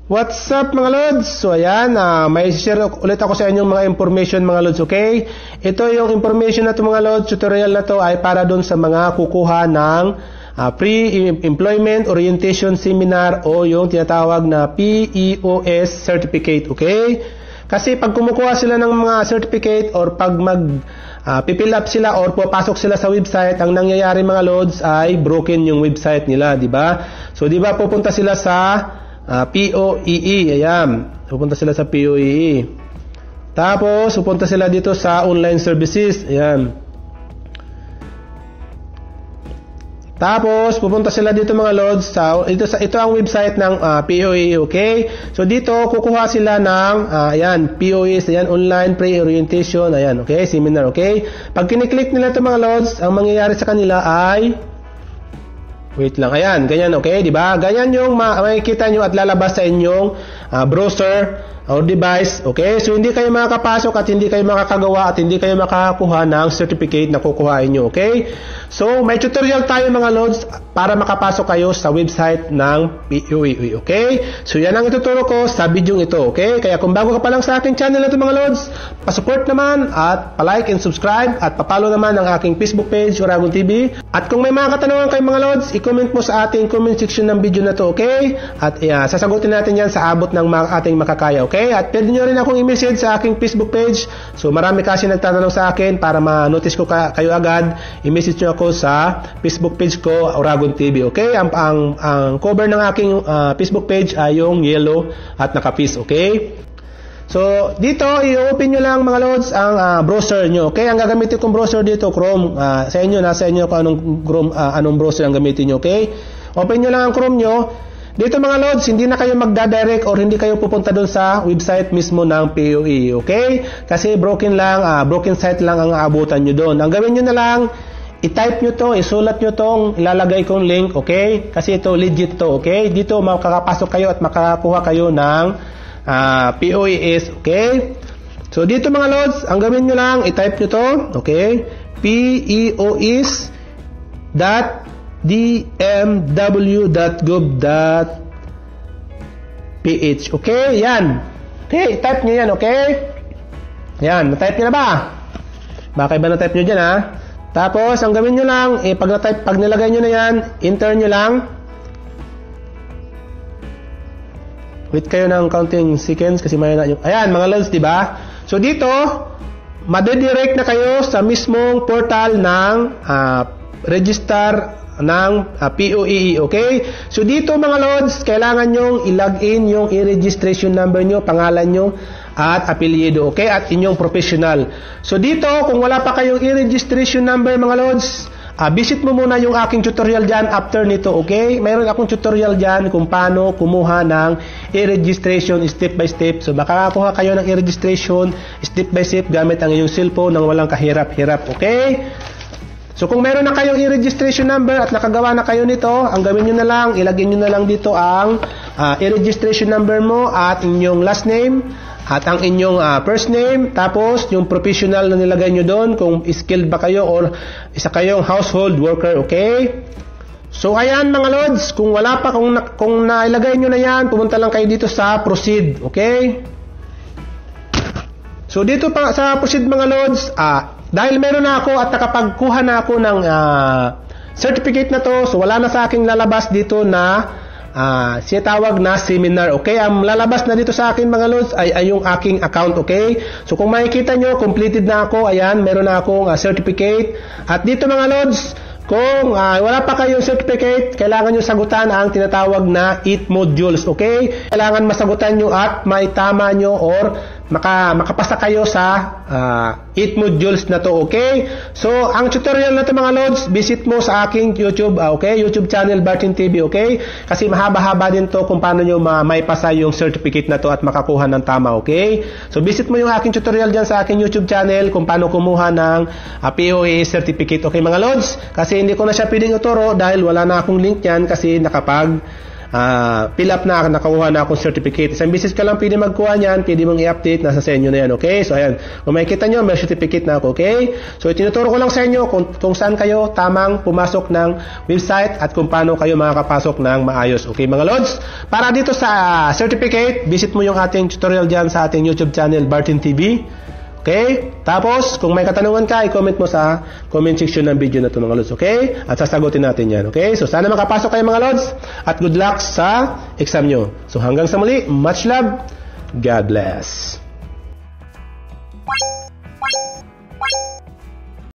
What's up mga Lods? So ayan, may share ulit ako sa inyong mga information mga Lods, okay? Ito yung information na to mga Lods, tutorial na to ay para dun sa mga kukuha ng Pre-Employment Orientation Seminar o yung tinatawag na PEOS Certificate, okay? Kasi pag kumukuha sila ng mga certificate or pag pipill up sila or papasok sila sa website, ang nangyayari mga Lods ay broken yung website nila, di ba? So di ba pupunta sila sa POEE, ayan. Pupunta sila sa POEE. Tapos, pupunta sila dito sa online services, ayan. Tapos, pupunta sila dito mga Lods ito ang website ng POEE, okay? So, dito, kukuha sila ng, ayan, POEs, ayan, online pre-orientation, ayan, okay? Seminar, okay? Pag kiniklik nila ito mga Lods, ang mangyayari sa kanila ay wait lang, ayan, ganyan, okay, di ba? Ganyan yung makikita nyo at lalabas sa inyong browser or device, okay? So, hindi kayo makakapasok at hindi kayo makakagawa at hindi kayo makakakuha ng certificate na kukuhain nyo, okay? So, may tutorial tayo mga Lods para makapasok kayo sa website ng POEE, okay? So, yan ang ituturo ko sa video ito, okay? Kaya kung bago ka pa lang sa aking channel na ito mga Lods, pasupport naman at palike and subscribe at papalo naman ang aking Facebook page, Oragon TV. At kung may mga katanungan kayo mga Lods, i-comment mo sa ating comment section ng video na to, okay? At sasagutin natin yan sa abot ng ating makakaya, okay? At pwede nyo rin akong i-message sa aking Facebook page. So marami kasi nagtatanong sa akin para ma-notice ko kayo agad. I-message nyo ako sa Facebook page ko, Oragon TV, okay? Ang cover ng aking Facebook page ay yung yellow at naka-peace, okay? So dito, i-open nyo lang mga Lods ang browser nyo, okay? Ang gagamitin kong browser dito, Chrome. Sa inyo, nasa inyo kung anong browser ang gamitin nyo, okay? Open nyo lang ang Chrome nyo. Dito mga Lods, hindi na kayo magdadirect or hindi kayo pupunta doon sa website mismo ng POEE, okay? Kasi broken site lang ang aabutan nyo doon. Ang gawin nyo na lang, i-type nyo to, isulat nyo tong ilalagay kong link, okay? Kasi ito legit to, okay? Dito makakapasok kayo at makakakuha kayo ng POES, okay? So dito mga Lods, ang gawin nyo lang, i-type nyo to, okay? PEOS.dmw.gov.ph, okay? Yan. Okay, i-type nyo yan, okay? Yan, na-type nyo na ba? Baka iba na-type nyo dyan, ha? Tapos, ang gawin nyo lang, pag nilagay nyo na yan, enter nyo lang. Wait kayo ng counting seconds kasi may na yung... Ayan, mga Lods, di ba? So, dito, madidirect na kayo sa mismong portal ng register ng POEE, okay? So, dito mga Lods, kailangan nyong i-login yung i-registration number nyo, pangalan nyo, at apelyido, okay? At inyong professional. So, dito, kung wala pa kayong i-registration number mga Lods, visit mo muna yung aking tutorial dyan after nito, okay? Mayroon akong tutorial dyan kung paano kumuha ng e-registration step by step. So, makakakuha kayo ng e-registration step by step gamit ang iyong cellphone nang walang kahirap-hirap, okay? So, kung meron na kayong e-registration number at nakagawa na kayo nito, ang gawin nyo na lang, ilagay nyo na lang dito ang e-registration number mo at inyong last name at ang inyong first name, tapos yung professional na nilagay nyo doon, kung skilled ba kayo or isa kayong household worker, okay? So, ayan mga Lods, kung wala pa, kung nailagay nyo na yan, pumunta lang kayo dito sa proceed, okay? So, dito pa sa proceed mga Lods, dahil meron na ako at nakapagkuha na ako ng certificate na to, so wala na sa aking lalabas dito na sinatawag na seminar, okay? Ang lalabas na dito sa akin mga Lods ay yung aking account, okay? So kung makikita nyo, completed na ako, ayan, meron na akong certificate. At dito mga Lods, kung wala pa kayong certificate, kailangan nyo sagutan ang tinatawag na 8 modules, okay? Kailangan masagutan nyo at maitama nyo or makapasa kayo sa 8 modules na to, okay? So, ang tutorial na to mga Lods, visit mo sa aking YouTube, okay? YouTube channel, Bartin TV, okay? Kasi mahaba-haba din to kung paano nyo maipasa yung certificate na to at makakuha ng tama, okay? So, visit mo yung aking tutorial dyan sa aking YouTube channel kung paano kumuha ng POES certificate, okay mga Lods? Kasi hindi ko na siya pwedeng ituro dahil wala na akong link yan kasi fill up na, nakakuha na akong certificate. Isang beses ka lang pwede magkuha niyan, pwede mong i-update, nasa sa inyo na yan, okay? So ayan, kung makikita nyo, may certificate na ako, okay? So itinuturo ko lang sa inyo kung saan kayo tamang pumasok ng website at kung paano kayo makakapasok ng maayos, okay mga Lods? Para dito sa certificate, visit mo yung ating tutorial dyan sa ating YouTube channel, Bartin TV. Okay? Tapos, kung may katanungan ka, i-comment mo sa comment section ng video na ito mga Lods. Okay? At sasagutin natin yan. Okay? So, sana makapasok kayo mga Lods. At good luck sa exam nyo. So, hanggang sa muli, much love. God bless.